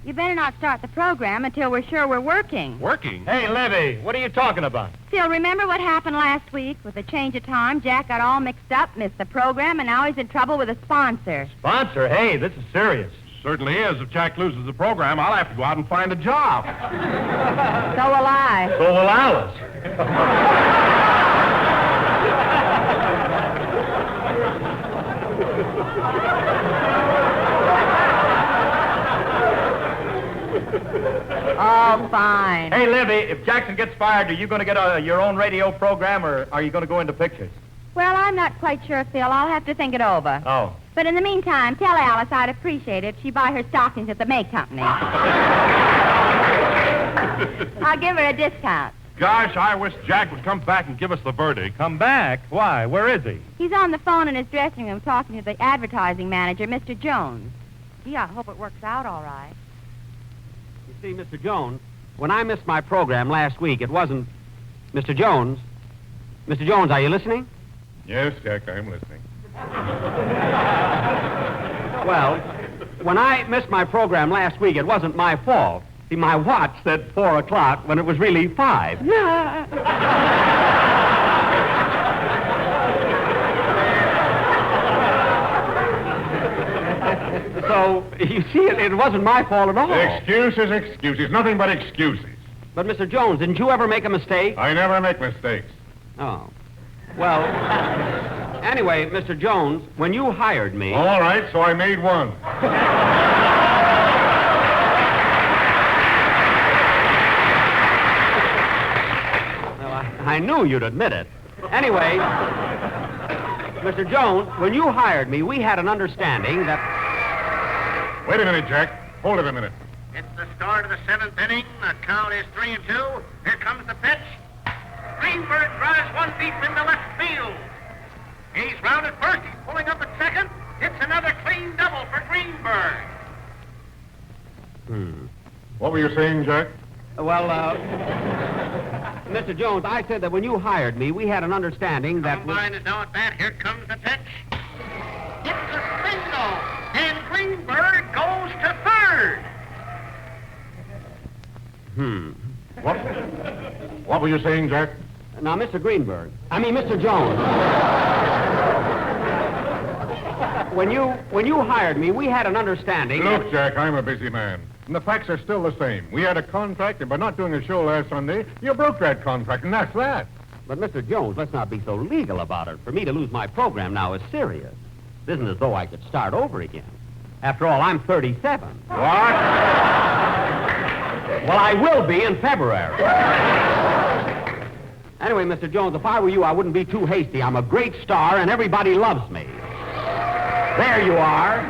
You better not start the program until we're sure we're working. Working? Hey, Libby, what are you talking about? Phil, remember what happened last week? With the change of time, Jack got all mixed up, missed the program, and now he's in trouble with a sponsor. Sponsor? Hey, this is serious. Certainly is. If Jack loses the program, I'll have to go out and find a job. So will I. So will Alice. Oh, fine. Hey, Libby, if Jackson gets fired, are you going to get your own radio program, or are you going to go into pictures? Well, I'm not quite sure, Phil. I'll have to think it over. Oh. But in the meantime, tell Alice I'd appreciate it if she'd buy her stockings at the May Company. I'll give her a discount. Gosh, I wish Jack would come back and give us the verdict. Come back? Why? Where is he? He's on the phone in his dressing room talking to the advertising manager, Mr. Jones. Gee, I hope it works out all right. You see, Mr. Jones, when I missed my program last week, it wasn't... Mr. Jones? Mr. Jones, are you listening? Yes, Jack, I am listening. Well, when I missed my program last week, it wasn't my fault. See, my watch said 4 o'clock when it was really 5. So, you see, it wasn't my fault at all. Excuses, excuses. Nothing but excuses. But, Mr. Jones, didn't you ever make a mistake? I never make mistakes. Oh. Well, anyway, Mr. Jones, when you hired me... All right, so I made one. Well, I knew you'd admit it. Anyway, Mr. Jones, when you hired me, we had an understanding that... Wait a minute, Jack. Hold it a minute. It's the start of the 7th inning. The count is 3-2. Here comes the pitch. Greenberg drives one deep into left field. He's rounded first. He's pulling up at second. It's another clean double for Greenberg. What were you saying, Jack? Well, Mr. Jones, I said that when you hired me, we had an understanding that... Combine is now at bat. Here comes the pitch. It's a single. And Greenberg goes to third. What were you saying, Jack? Now, Mr. Mr. Jones. When you hired me, we had an understanding... Look, Jack, I'm a busy man. And the facts are still the same. We had a contract, and by not doing a show last Sunday, you broke that contract, and that's that. But, Mr. Jones, let's not be so legal about it. For me to lose my program now is serious. It isn't as though I could start over again. After all, I'm 37. What? Well, I will be in February. Anyway, Mr. Jones, if I were you, I wouldn't be too hasty. I'm a great star, and everybody loves me. There you are.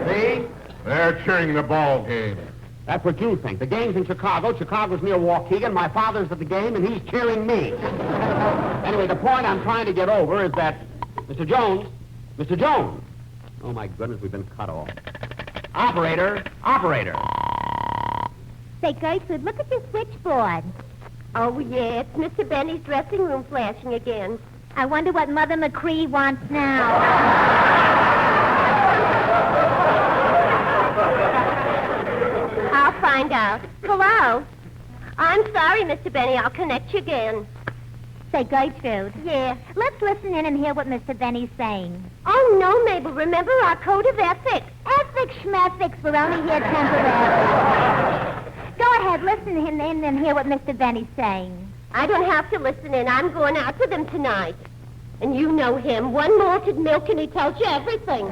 See? They're cheering the ball game. That's what you think. The game's in Chicago. Chicago's near Waukegan. My father's at the game, and he's cheering me. Anyway, the point I'm trying to get over is that... Mr. Jones! Oh, my goodness, we've been cut off. Operator! Say, Gertrude, look at your switchboard. Oh, yeah, it's Mr. Benny's dressing room flashing again. I wonder what Mother McCree wants now. I'll find out. Hello? I'm sorry, Mr. Benny. I'll connect you again. Say, Gertrude. Yeah? Let's listen in and hear what Mr. Benny's saying. Oh, no, Mabel. Remember our code of ethics. Ethics, schmethics. We're only here temporarily. Go ahead, listen in and hear what Mr. Benny's saying. I don't have to listen in. I'm going out with him tonight. And you know him. One malted milk and he tells you everything.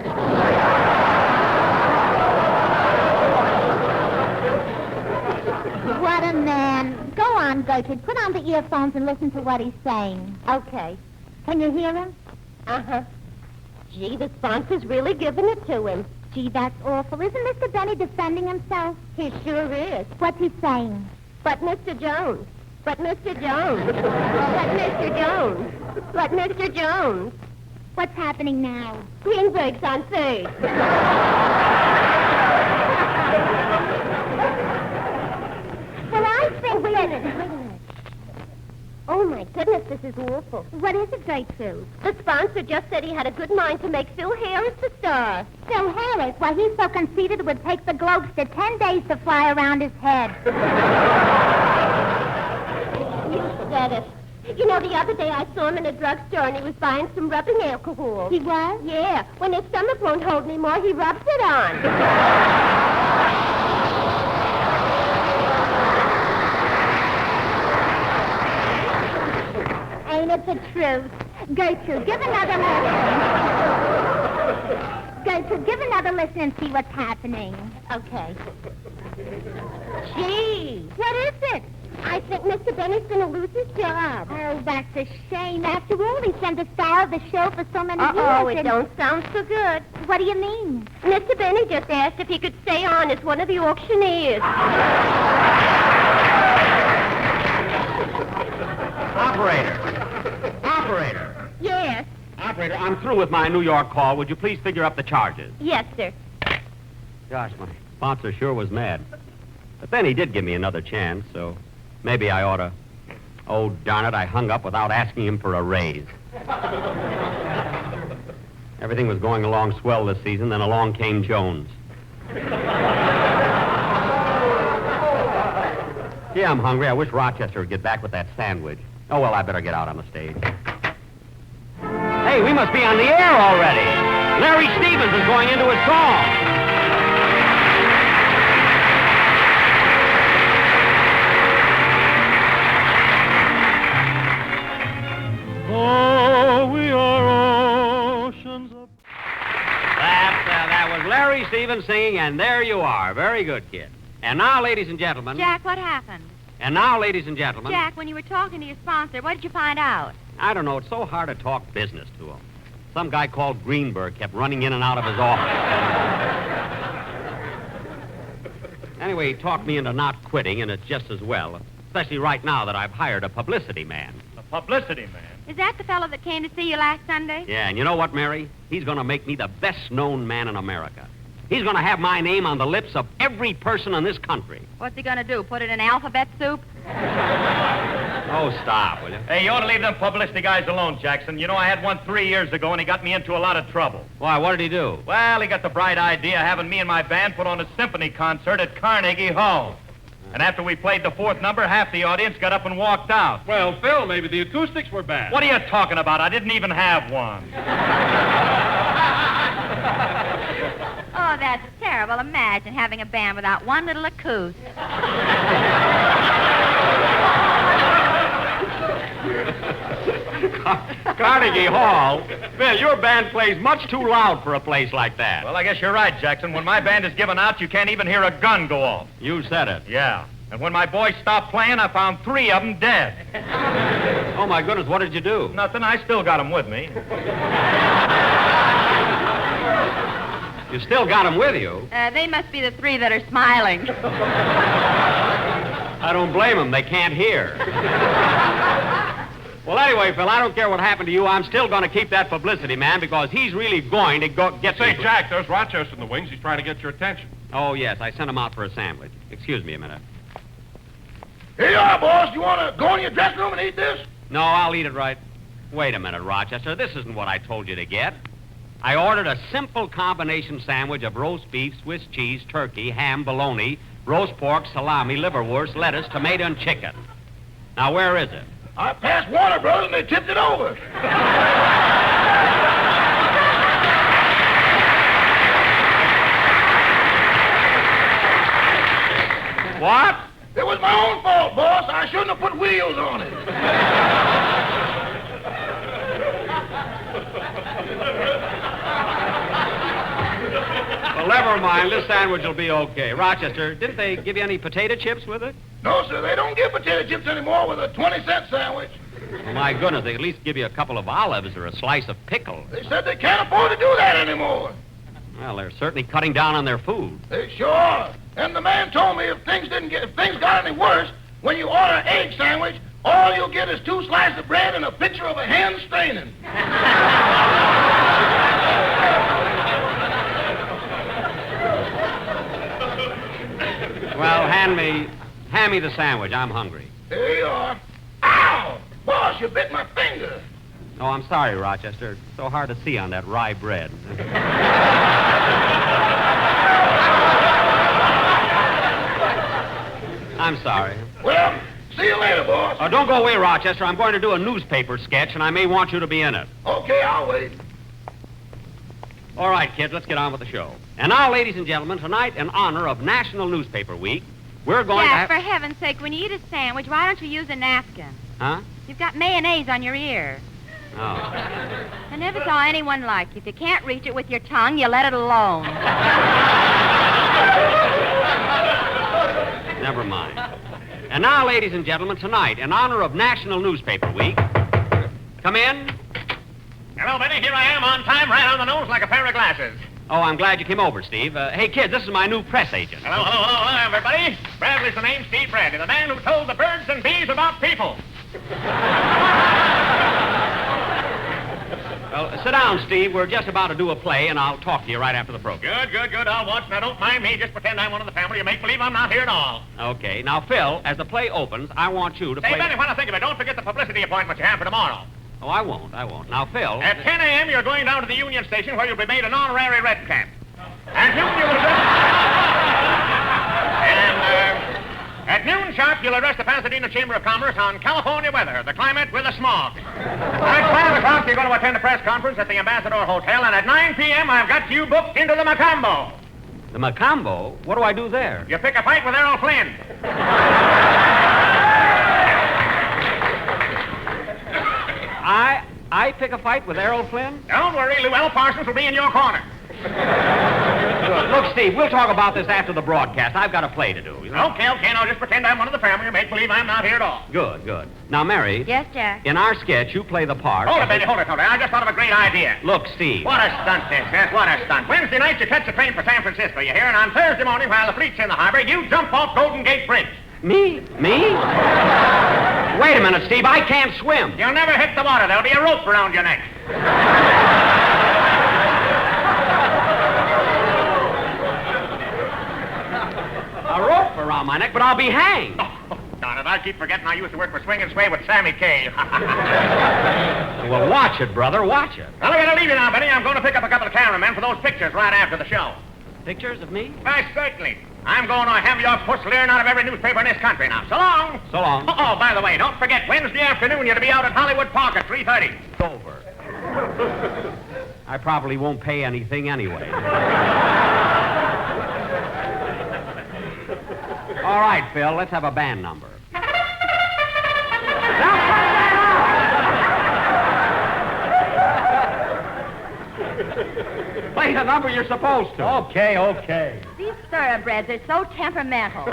What a man. Go on, Gertrude. Put on the earphones and listen to what he's saying. Okay. Can you hear him? Uh-huh. Gee, the sponsor's really giving it to him. Gee, that's awful. Isn't Mr. Benny defending himself? He sure is. What's he saying? But Mr. Jones. But Mr. Jones. But Mr. Jones. But Mr. Jones. What's happening now? Greenberg's on third. Well, I think... Wait a minute. Oh, my goodness, this is awful. What is it, Gertrude? The sponsor just said he had a good mind to make Phil Harris the star. Phil Harris. Why, he's so conceited it would take the Globester 10 days to fly around his head. You said it. You know, the other day I saw him in a drugstore and he was buying some rubbing alcohol. He was? Yeah. When his stomach won't hold anymore, he rubs it on. Ain't it the truth? Gertrude, give another listen. Gertrude, give another listen and see what's happening. Okay. Gee. What is it? I think Mr. Benny's going to lose his job. Oh, that's a shame. After all, he's been the star of the show for so many years. Oh, it and- don't sound so good. What do you mean? Mr. Benny just asked if he could stay on as one of the auctioneers. Operator. Yes. Operator, I'm through with my New York call. Would you please figure up the charges? Yes, sir. Gosh, my sponsor sure was mad. But then he did give me another chance, so maybe I ought to... Oh, darn it, I hung up without asking him for a raise. Everything was going along swell this season, then along came Jones. Gee, I'm hungry. I wish Rochester would get back with that sandwich. Oh, well, I better get out on the stage. Hey, we must be on the air already. Larry Stevens is going into his song. Oh, we are oceans of... That was Larry Stevens singing, and there you are. Very good, kid. And now, ladies and gentlemen... Jack, what happened? And now, ladies and gentlemen... Jack, when you were talking to your sponsor, what did you find out? I don't know. It's so hard to talk business to him. Some guy called Greenberg kept running in and out of his office. Anyway, he talked me into not quitting, and it's just as well. Especially right now that I've hired a publicity man. The publicity man. Is that the fellow that came to see you last Sunday? Yeah, and you know what, Mary? He's going to make me the best-known man in America. He's going to have my name on the lips of every person in this country. What's he going to do, put it in alphabet soup? Oh, stop, will you? Hey, you ought to leave them publicity guys alone, Jackson. You know, I had one 3 years ago, and he got me into a lot of trouble. Why, what did he do? Well, he got the bright idea of having me and my band put on a symphony concert at Carnegie Hall. And after we played the fourth number, half the audience got up and walked out. Well, Phil, maybe the acoustics were bad. What are you talking about? I didn't even have one. Oh, that's terrible. Imagine having a band without one little acoust. Carnegie Hall? Phil, your band plays much too loud for a place like that. Well, I guess you're right, Jackson. When my band is given out, you can't even hear a gun go off. You said it. Yeah. And when my boys stopped playing, I found 3 of them dead. Oh, my goodness, what did you do? Nothing. I still got them with me. You still got them with you. They must be the 3 that are smiling. I don't blame them. They can't hear. Well, anyway, Phil, I don't care what happened to you. I'm still going to keep that publicity man because he's really going to get... Say, Jack, there's Rochester in the wings. He's trying to get your attention. Oh, yes, I sent him out for a sandwich. Excuse me a minute. Here you are, boss. You want to go in your dressing room and eat this? No, I'll eat it right. Wait a minute, Rochester. This isn't what I told you to get. I ordered a simple combination sandwich of roast beef, Swiss cheese, turkey, ham, bologna, roast pork, salami, liverwurst, lettuce, tomato, and chicken. Now, where is it? I passed Warner Brothers and they tipped it over. What? It was my own fault, boss. I shouldn't have put wheels on it. Well, never mind. This sandwich will be okay. Rochester, didn't they give you any potato chips with it? No, sir, they don't give potato chips anymore with a 20-cent sandwich. Oh, my goodness, they at least give you a couple of olives or a slice of pickle. They said they can't afford to do that anymore. Well, they're certainly cutting down on their food. They sure are. And the man told me if things got any worse, when you order an egg sandwich, all you'll get is 2 slices of bread and a picture of a hen straining. Well, hand me the sandwich. I'm hungry. There you are. Ow! Boss, you bit my finger. Oh, I'm sorry, Rochester. It's so hard to see on that rye bread. I'm sorry. Well, see you later, boss. Oh, don't go away, Rochester. I'm going to do a newspaper sketch, and I may want you to be in it. Okay, I'll wait. All right, kids, let's get on with the show. And now, ladies and gentlemen, tonight, in honor of National Newspaper Week, we're going Jack, to for heaven's sake, when you eat a sandwich, why don't you use a napkin? Huh? You've got mayonnaise on your ear. Oh. I never saw anyone like you. If you can't reach it with your tongue, you let it alone. Never mind. And now, ladies and gentlemen, tonight, in honor of National Newspaper Week, come in. Hello, Benny. Here I am on time, right on the nose like a pair of glasses. Oh, I'm glad you came over, Steve. Hey, kids, this is my new press agent. Hello, everybody. Bradley's the name, Steve Bradley, the man who told the birds and bees about people. Well, sit down, Steve. We're just about to do a play, and I'll talk to you right after the program. Good. I'll watch. Now, don't mind me. Just pretend I'm one of the family. You make believe I'm not here at all. Okay. Now, Phil, as the play opens, I want you to Say, play... Benny, when I think of it, don't forget the publicity appointment you have for tomorrow. Oh, I won't. Now, Phil... At 10 a.m., you're going down to the Union Station where you'll be made an honorary red cap. At noon sharp, you'll address the Pasadena Chamber of Commerce on California weather, the climate with the smog. At 5 o'clock, you're going to attend a press conference at the Ambassador Hotel, and at 9 p.m., I've got you booked into the Macambo. The Macambo? What do I do there? You pick a fight with Errol Flynn. I pick a fight with Errol Flynn? Don't worry, Llewellyn Parsons will be in your corner. Look, Steve, we'll talk about this after the broadcast. I've got a play to do. You know? Okay, now just pretend I'm one of the family and make believe I'm not here at all. Good. Now, Mary. Yes, Jack? In our sketch, you play the part... Hold it, Benny, hold it. I just thought of a great idea. Look, Steve. What a stunt this is, what a stunt. Wednesday night, you catch the train for San Francisco, you hear? And on Thursday morning, while the fleet's in the harbor, you jump off Golden Gate Bridge. Me? Wait a minute, Steve. I can't swim. You'll never hit the water. There'll be a rope around your neck. A rope around my neck, but I'll be hanged. Oh, darn it. I keep forgetting I used to work for Swing and Sway with Sammy Kaye. Well, watch it, brother. Watch it. Well, I gotta leave you now, Benny. I'm going to pick up a couple of cameramen for those pictures right after the show. Pictures of me? Why, certainly. I'm going to have your puss leering out of every newspaper in this country now. So long. So long. Oh, by the way, don't forget, Wednesday afternoon, you're to be out at Hollywood Park at 3:30. It's over. I probably won't pay anything anyway. All right, Phil, let's have a band number. Play the number you're supposed to. Okay. These thoroughbreds are so temperamental.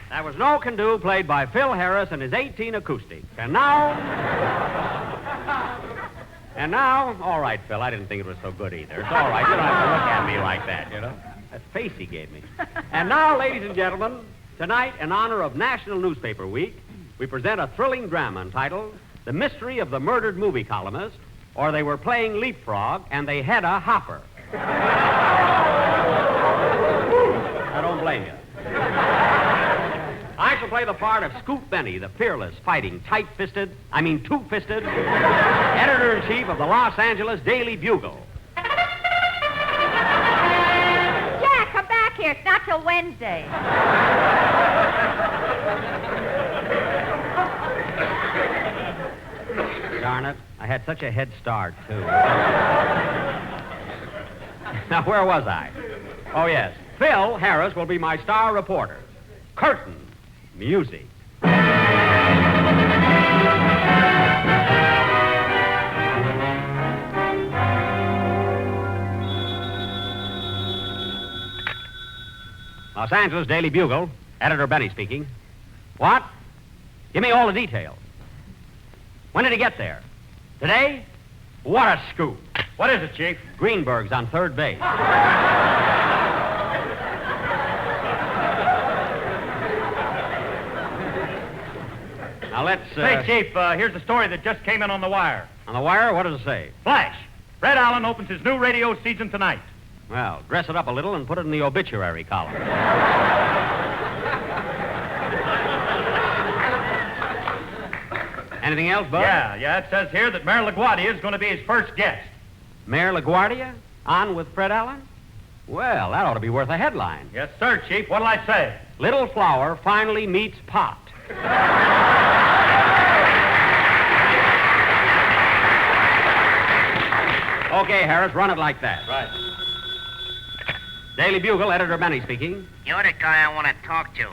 That was No Can Do, played by Phil Harris and his 18 acoustic. And now, all right, Phil, I didn't think it was so good either. It's all right. You don't have to look at me like that, you know. That face he gave me. And now, ladies and gentlemen, tonight, in honor of National Newspaper Week, we present a thrilling drama entitled The Mystery of the Murdered Movie Columnist, or They Were Playing Leapfrog and They Had a Hopper. I don't blame you. I shall play the part of Scoop Benny, the fearless, fighting, two-fisted editor-in-chief of the Los Angeles Daily Bugle. Jack, come back here. It's not till Wednesday. Darn it. I had such a head start, too. Now, where was I? Oh, yes. Phil Harris will be my star reporter. Curtain. Music. Los Angeles Daily Bugle. Editor Benny speaking. What? Give me all the details. When did he get there? Today? What a scoop. What is it, Chief? Greenberg's on third base. Now, let's... Say, Chief, here's the story that just came in on the wire. On the wire, what does it say? Flash. Red Allen opens his new radio season tonight. Well, dress it up a little and put it in the obituary column. Anything else, Bud? Yeah, it says here that Mayor LaGuardia is going to be his first guest. Mayor LaGuardia? On with Fred Allen? Well, that ought to be worth a headline. Yes, sir, Chief. What'll I say? Little Flower finally meets Pot. Okay, Harris, run it like that. Right. Daily Bugle, Editor Benny speaking. You're the guy I want to talk to.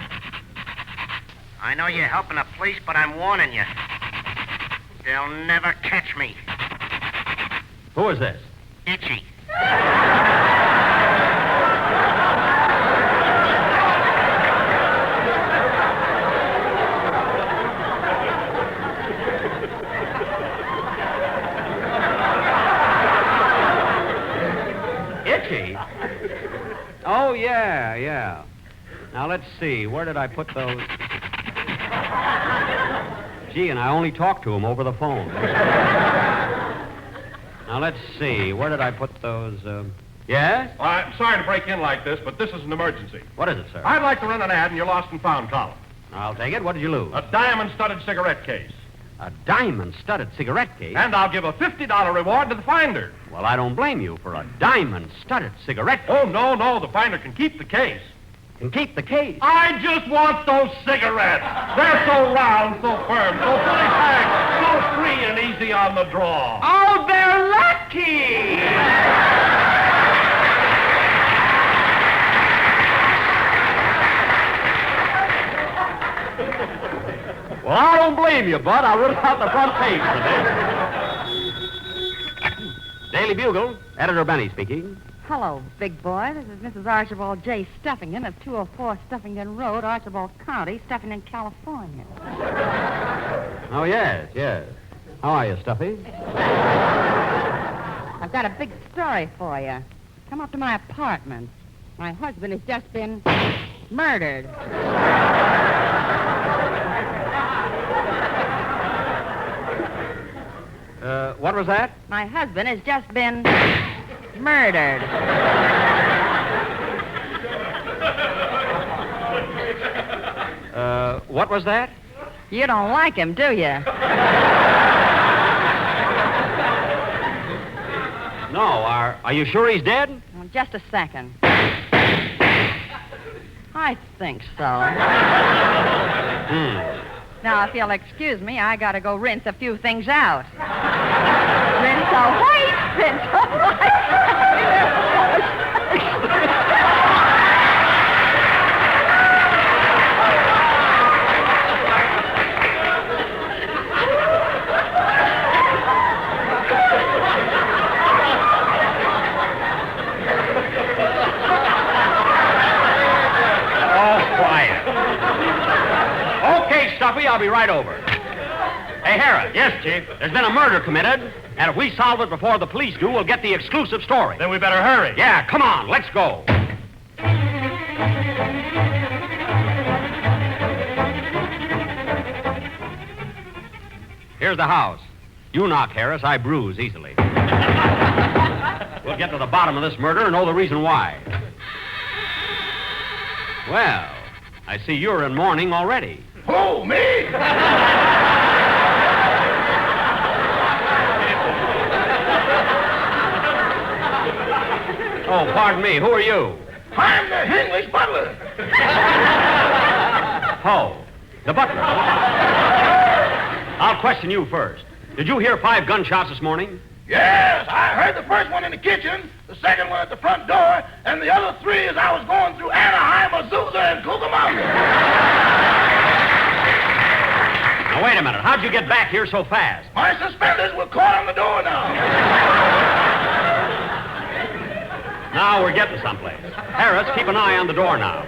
I know you're helping the police, but I'm warning you. They'll never catch me. Who is this? Itchy. Itchy? Oh, yeah. Now, let's see. Where did I put those? Gee, and I only talked to him over the phone. Now, let's see. Where did I put those, Yes? Well, I'm sorry to break in like this, but this is an emergency. What is it, sir? I'd like to run an ad in your lost and found column. I'll take it. What did you lose? A diamond-studded cigarette case. A diamond-studded cigarette case? And I'll give a $50 reward to the finder. Well, I don't blame you for a diamond-studded cigarette case. Oh, no. The finder can keep the case. Can keep the case. I just want those cigarettes. They're so round, so firm, so fully packed, so free and easy on the draw. Oh, they're lucky! Well, I don't blame you, Bud. I'll rip out the front page for this. Daily Bugle, Editor Benny speaking. Hello, big boy. This is Mrs. Archibald J. Stuffington of 204 Stuffington Road, Archibald County, Stuffington, California. Oh, yes. How are you, Stuffy? I've got a big story for you. Come up to my apartment. My husband has just been murdered. What was that? My husband has just been murdered. What was that? You don't like him, do you? No. Are you sure he's dead? Well, just a second. I think so. Now, if you'll excuse me, I gotta go rinse a few things out. Rinse away, rinse away. Okay, Stuffy, I'll be right over. Hey, Harris. Yes, Chief. There's been a murder committed, and if we solve it before the police do, we'll get the exclusive story. Then we better hurry. Yeah, come on, let's go. Here's the house. You knock, Harris. I bruise easily. We'll get to the bottom of this murder and know the reason why. Well, I see you're in mourning already. Who, me? Oh, pardon me. Who are you? I'm the English butler. Oh, the butler. I'll question you first. Did you hear 5 gunshots this morning? Yes, I heard the first one in the kitchen, the second one at the front door, and the other 3 as I was going through Anaheim, Azusa, and Cucamonga. Now, wait a minute. How'd you get back here so fast? My suspenders were caught on the door now. Now we're getting someplace. Harris, keep an eye on the door now.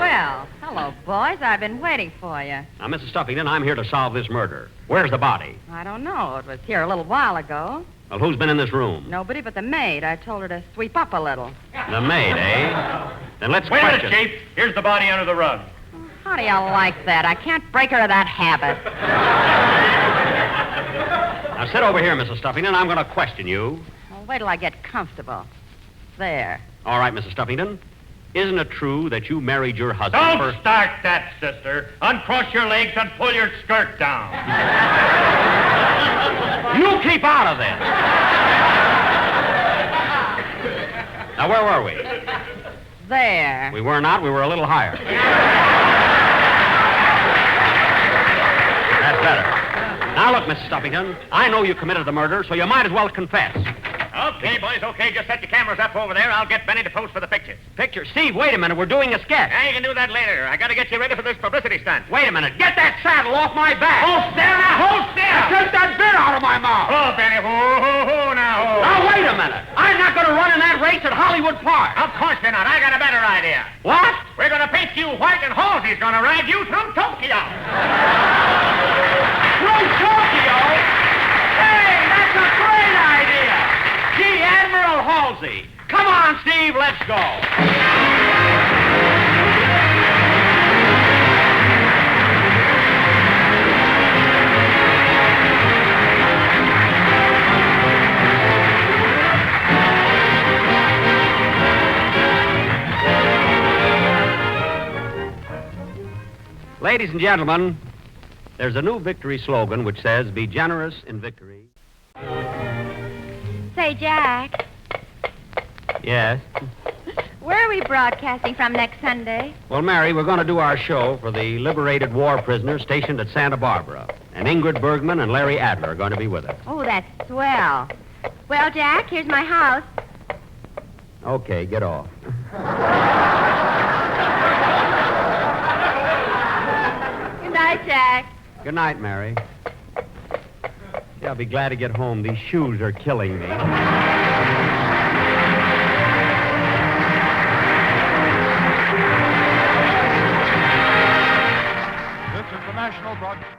Well, hello, boys. I've been waiting for you. Now, Mrs. Stuffington, I'm here to solve this murder. Where's the body? I don't know. It was here a little while ago. Well, who's been in this room? Nobody but the maid. I told her to sweep up a little. The maid, eh? Then let's Wait a question. minute, Chief. Here's the body under the rug. How do you like that? I can't break her of that habit. Now, sit over here, Mrs. Stuffington. I'm going to question you. Well, wait till I get comfortable. There. All right, Mrs. Stuffington. Isn't it true that you married your husband Don't start that, sister. Uncross your legs and pull your skirt down. You keep out of this. Now, where were we? There. We were not. We were a little higher. That's better. Now, look, Mrs. Stuffington, I know you committed the murder, so you might as well confess. Okay, boys, okay. Just set your cameras up over there. I'll get Benny to pose for the pictures. Picture? Steve, wait a minute. We're doing a sketch. Yeah, you can do that later. I got to get you ready for this publicity stunt. Wait a minute. Get that saddle off my back. Hold still now. Hold still. Take that bit out of my mouth. Oh, Benny. Ho now. Now, wait a minute. I'm not going to run in that race at Hollywood Park. Of course you're not. I got a better idea. What? We're going to paint you white and Halsey's going to ride you through Tokyo. Through Tokyo? Hey, that's a great idea. Gee, Admiral Halsey. Come on, Steve, let's go. Ladies and gentlemen, there's a new victory slogan which says, "Be generous in victory." Say, Jack, Yes? where are we broadcasting from next Sunday? Well, Mary, we're going to do our show for the liberated war prisoners stationed at Santa Barbara. And Ingrid Bergman and Larry Adler are going to be with us. Oh, that's swell. Well, Jack, here's my house. Okay, get off. Good night, Jack. Good night, Mary. Gee, I'll be glad to get home. These shoes are killing me. This is the National Broadcast.